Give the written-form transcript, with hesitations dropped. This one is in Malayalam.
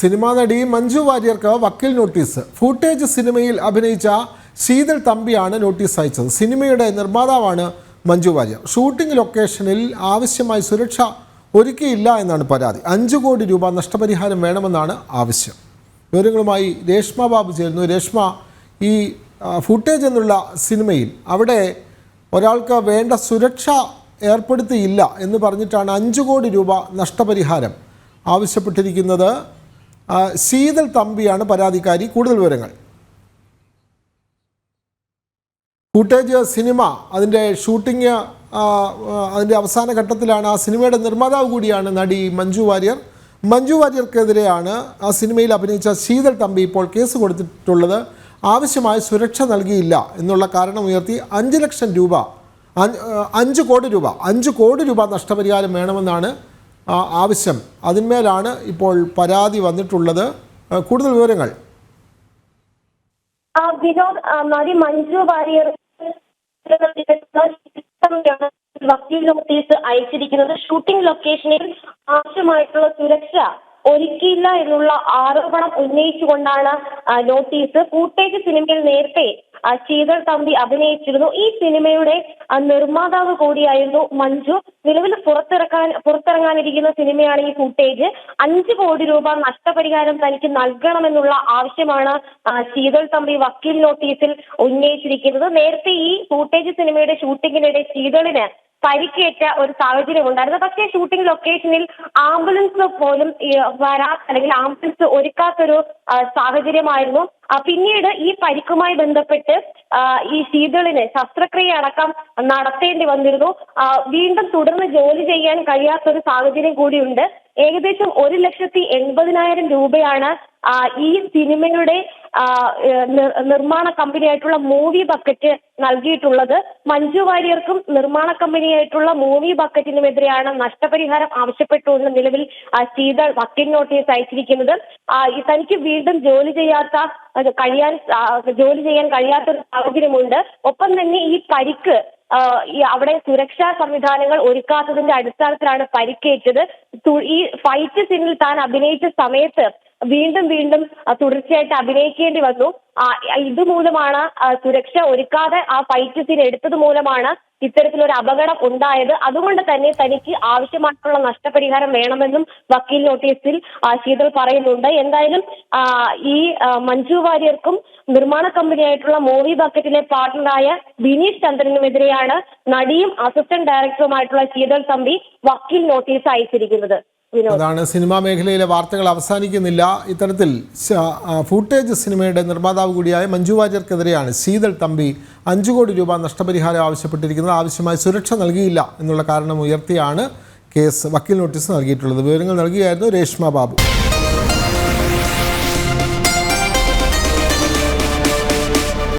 സിനിമാ നടി മഞ്ജു വാര്യർക്ക് വക്കീൽ നോട്ടീസ്. ഫൂട്ടേജ് സിനിമയിൽ അഭിനയിച്ച ശീതൾ തമ്പിയാണ് നോട്ടീസ് അയച്ചത്. സിനിമയുടെ നിർമ്മാതാവാണ് മഞ്ജു വാര്യർ. ഷൂട്ടിംഗ് ലൊക്കേഷനിൽ ആവശ്യമായ സുരക്ഷ ഒരുക്കിയില്ല എന്നാണ് പരാതി. 5 കോടി രൂപ നഷ്ടപരിഹാരം വേണമെന്നാണ് ആവശ്യം. വിവരങ്ങളുമായി രേഷ്മ ബാബു ചേരുന്നു. രേഷ്മ, ഈ ഫൂട്ടേജ് എന്നുള്ള സിനിമയിൽ അവിടെ ഒരാൾക്ക് വേണ്ട സുരക്ഷ ഏർപ്പെടുത്തിയില്ല എന്ന് പറഞ്ഞിട്ടാണ് 5 കോടി രൂപ നഷ്ടപരിഹാരം ആവശ്യപ്പെട്ടിരിക്കുന്നത്. ശീതൾ തമ്പിയാണ് പരാതിക്കാരി. കൂടുതൽ വിവരങ്ങൾ. ഫൂട്ടേജ് സിനിമ അതിൻ്റെ ഷൂട്ടിംഗ് അതിൻ്റെ അവസാന ഘട്ടത്തിലാണ്. ആ സിനിമയുടെ നിർമ്മാതാവ് കൂടിയാണ് നടി മഞ്ജു വാര്യർ. മഞ്ജു വാര്യർക്കെതിരെയാണ് ആ സിനിമയിൽ അഭിനയിച്ച ശീതൾ തമ്പി ഇപ്പോൾ കേസ് കൊടുത്തിട്ടുള്ളത്. ആവശ്യമായ സുരക്ഷ നൽകിയില്ല എന്നുള്ള കാരണം ഉയർത്തി 5 ലക്ഷം രൂപ 5 കോടി രൂപ നഷ്ടപരിഹാരം വേണമെന്നാണ് ആവശ്യം. അതിന്മേലാണ് ഇപ്പോൾ പരാതി വന്നിട്ടുള്ളത്. കൂടുതൽ വിവരങ്ങൾ. വിനോദ്, നടി മഞ്ജു വാര്യർ വക്കീൽ നോട്ടീസ് അയച്ചിരിക്കുന്നത് ഷൂട്ടിംഗ് ലൊക്കേഷനിൽ ആവശ്യമായിട്ടുള്ള സുരക്ഷ ഒരുക്കിയില്ല എന്നുള്ള ആരോപണം ഉന്നയിച്ചുകൊണ്ടാണ് നോട്ടീസ്. ഫൂട്ടേജ് സിനിമയിൽ നേരത്തെ ശീതൾ തമ്പി അഭിനയിച്ചിരുന്നു. ഈ സിനിമയുടെ നിർമ്മാതാവ് കൂടിയായിരുന്നു മഞ്ജു. നിലവിൽ പുറത്തിറങ്ങാനിരിക്കുന്ന സിനിമയാണ് ഈ ഫൂട്ടേജ്. 5 കോടി രൂപ നഷ്ടപരിഹാരം തനിക്ക് നൽകണമെന്നുള്ള ആവശ്യമാണ് ശീതൾ തമ്പി വക്കീൽ നോട്ടീസിൽ ഉന്നയിച്ചിരിക്കുന്നത്. നേരത്തെ ഈ ഫൂട്ടേജ് സിനിമയുടെ ഷൂട്ടിങ്ങിനിടെ ശീതളിന് പരിക്കേറ്റ ഒരു സാഹചര്യം ഉണ്ടായിരുന്നു. പക്ഷേ ഷൂട്ടിംഗ് ലൊക്കേഷനിൽ ആംബുലൻസ് പോലും അല്ലെങ്കിൽ ആംബുലൻസ് ഒരുക്കാത്തൊരു സാഹചര്യമായിരുന്നു. പിന്നീട് ഈ പരിക്കുമായി ബന്ധപ്പെട്ട് ഈ ശീതളിന് ശസ്ത്രക്രിയ അടക്കം നടത്തേണ്ടി വന്നിരുന്നു. വീണ്ടും തുടർന്ന് ജോലി ചെയ്യാൻ കഴിയാത്തൊരു സാഹചര്യം കൂടിയുണ്ട്. ഏകദേശം 1,80,000 രൂപയാണ് ഈ സിനിമയുടെ നിർമ്മാണ കമ്പനിയായിട്ടുള്ള മൂവി ബക്കറ്റ് നൽകിയിട്ടുള്ളത്. മഞ്ജു വാര്യർക്കും നിർമ്മാണ കമ്പനിയായിട്ടുള്ള മൂവി ബക്കറ്റിനുമെതിരെയാണ് നഷ്ടപരിഹാരം ആവശ്യപ്പെട്ടുകൊണ്ട് നിലവിൽ ശീതൾ വക്കീൽ നോട്ടീസ് അയച്ചിരിക്കുന്നത്. തനിക്ക് വീണ്ടും ജോലി ചെയ്യാൻ കഴിയാത്തൊരു സാഹചര്യമുണ്ട്. ഒപ്പം തന്നെ ഈ പരിക്ക് അവിടെ സുരക്ഷാ സംവിധാനങ്ങൾ ഒരുക്കാത്തതിന്റെ അടിസ്ഥാനത്തിലാണ് പരിക്കേറ്റത്. ഈ ഫൈറ്റ് സീനിൽ താൻ അഭിനയിച്ച സമയത്ത് വീണ്ടും തുടർച്ചയായിട്ട് അഭിനയിക്കേണ്ടി വന്നു. ഇതുമൂലമാണ് സുരക്ഷ ഒരുക്കാതെ ആ ഫൈറ്റ് സീൻ എടുത്തത് മൂലമാണ് ഇത്തരത്തിലൊരു അപകടം ഉണ്ടായത്. അതുകൊണ്ട് തന്നെ തനിക്ക് ആവശ്യമായിട്ടുള്ള നഷ്ടപരിഹാരം വേണമെന്നും വക്കീൽ നോട്ടീസിൽ ശീതൾ പറയുന്നുണ്ട്. എന്തായാലും ഈ മഞ്ജു വാര്യർക്കും നിർമ്മാണ കമ്പനിയായിട്ടുള്ള മൂവി ബക്കറ്റിലെ പാർട്ണറായ ബിനീഷ് ചന്ദ്രനുമെതിരെയാണ് നടിയും അസിസ്റ്റന്റ് ഡയറക്ടറുമായിട്ടുള്ള ശീതൾ തമ്പി വക്കീൽ നോട്ടീസ് അയച്ചിരിക്കുന്നത്. അതാണ്, സിനിമാ മേഖലയിലെ വാർത്തകൾ അവസാനിക്കുന്നില്ല. ഇത്തരത്തിൽ ഫൂട്ടേജ് സിനിമയുടെ നിർമ്മാതാവ് കൂടിയായ മഞ്ജു വാര്യർക്കെതിരെയാണ് ശീതൾ തമ്പി 5 കോടി രൂപ നഷ്ടപരിഹാരം ആവശ്യപ്പെട്ടിരിക്കുന്നത്. ആവശ്യമായ സുരക്ഷ നൽകിയില്ല എന്നുള്ള കാരണം ഉയർത്തിയാണ് കേസ് വക്കീൽ നോട്ടീസ് നൽകിയിട്ടുള്ളത്. വിവരങ്ങൾ നൽകിയായിരുന്നു രേഷ്മ ബാബു.